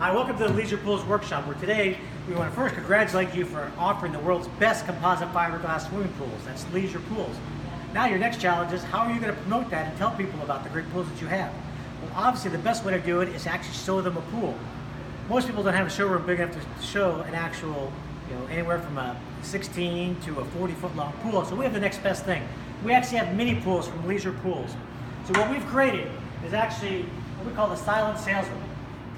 Hi, welcome to the Leisure Pools Workshop, where today we want to first congratulate you for offering the world's best composite fiberglass swimming pools. That's Leisure Pools. Now your next challenge is, how are you going to promote that and tell people about the great pools that you have? Well, obviously the best way to do it is to actually show them a pool. Most people don't have a showroom big enough to show an actual, anywhere from a 16 to a 40-foot long pool. So we have the next best thing. We actually have mini pools from Leisure Pools. So what we've created is actually what we call the silent salesman.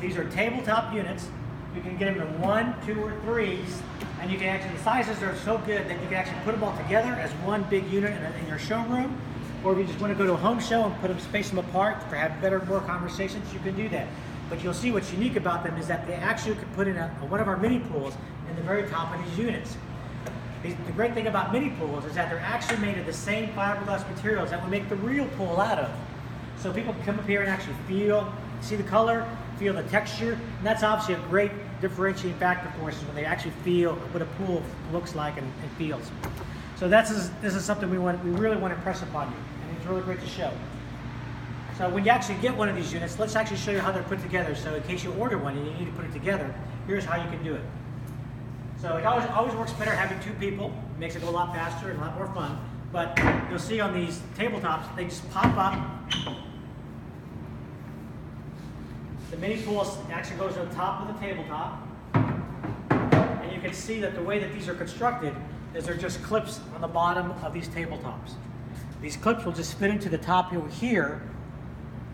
These are tabletop units. You can get them in 1, 2, or 3s, and you can actually, the sizes are so good that you can actually put them all together as one big unit in your showroom. Or if you just want to go to a home show and space them apart for have more conversations, you can do that. But you'll see what's unique about them is that they actually could put in one of our mini pools in the very top of these units. The great thing about mini pools is that they're actually made of the same fiberglass materials that we make the real pool out of. So people can come up here and actually see the color, feel the texture, and that's obviously a great differentiating factor for us when they actually feel what a pool looks like and feels. So this is something we really want to impress upon you, and it's really great to show. So when you actually get one of these units, let's actually show you how they're put together. So in case you order one and you need to put it together, here's how you can do it. So it always works better having 2 people. It makes it go a lot faster and a lot more fun. But you'll see on these tabletops, they just pop up. The mini pool actually goes to the top of the tabletop. And you can see that the way that these are constructed is they're just clips on the bottom of these tabletops. These clips will just fit into the top over here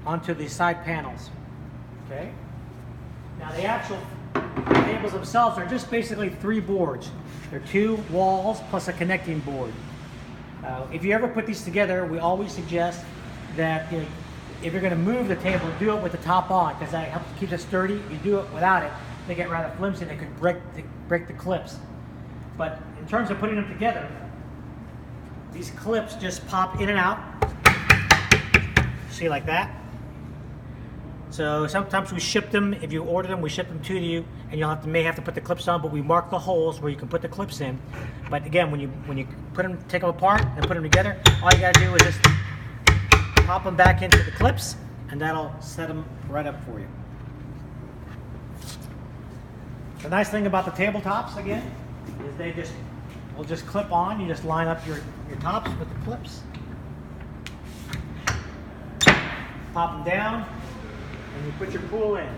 onto the side panels. Okay? Now the actual tables themselves are just basically 3 boards. They're 2 walls plus a connecting board. If you ever put these together, we always suggest that if you're going to move the table, do it with the top on, because that helps keep it sturdy. If you do it without it, they get rather flimsy and they could break the clips. But in terms of putting them together, these clips just pop in and out. See, like that. So sometimes we ship them. If you order them, we ship them to you, and you'll may have to put the clips on, but we mark the holes where you can put the clips in. But again, when you put them, take them apart and put them together, all you got to do is just pop them back into the clips, and that'll set them right up for you. The nice thing about the tabletops, again, is they will just clip on. You just line up your tops with the clips, pop them down, and you put your pool in.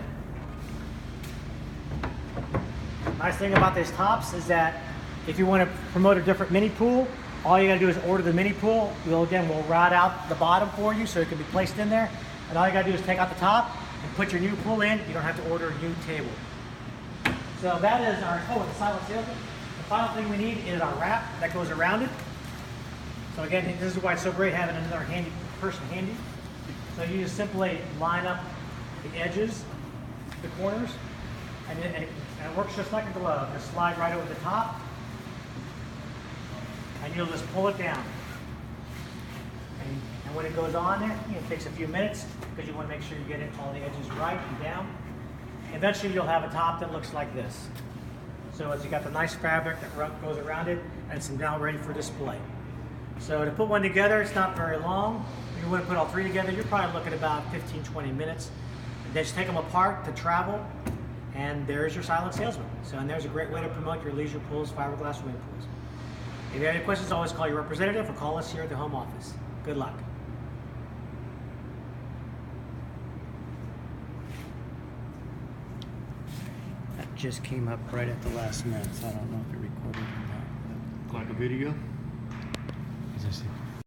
Nice thing about these tops is that if you want to promote a different mini pool, all you got to do is order the mini pool. We'll route out the bottom for you so it can be placed in there. And all you got to do is take out the top and put your new pool in. You don't have to order a new table. So that is our, the silent salesman. The final thing we need is our wrap that goes around it. So again, this is why it's so great having another person handy. So you just simply line up the edges, the corners, and it works just like a glove. Just slide right over the top, and you'll just pull it down. And when it goes on there, it takes a few minutes because you want to make sure you get all the edges right and down. Eventually you'll have a top that looks like this. So as you got the nice fabric that goes around it, and it's now ready for display. So to put one together, it's not very long. If you want to put all 3 together, you're probably looking at about 15-20 minutes. And then just take them apart to travel, and there's your silent salesman. So, and there's a great way to promote your Leisure Pools, fiberglass swimming pools. If you have any questions, always call your representative or call us here at the home office. Good luck. That just came up right at the last minute, so I don't know if it recorded or not. Like a video? As I said.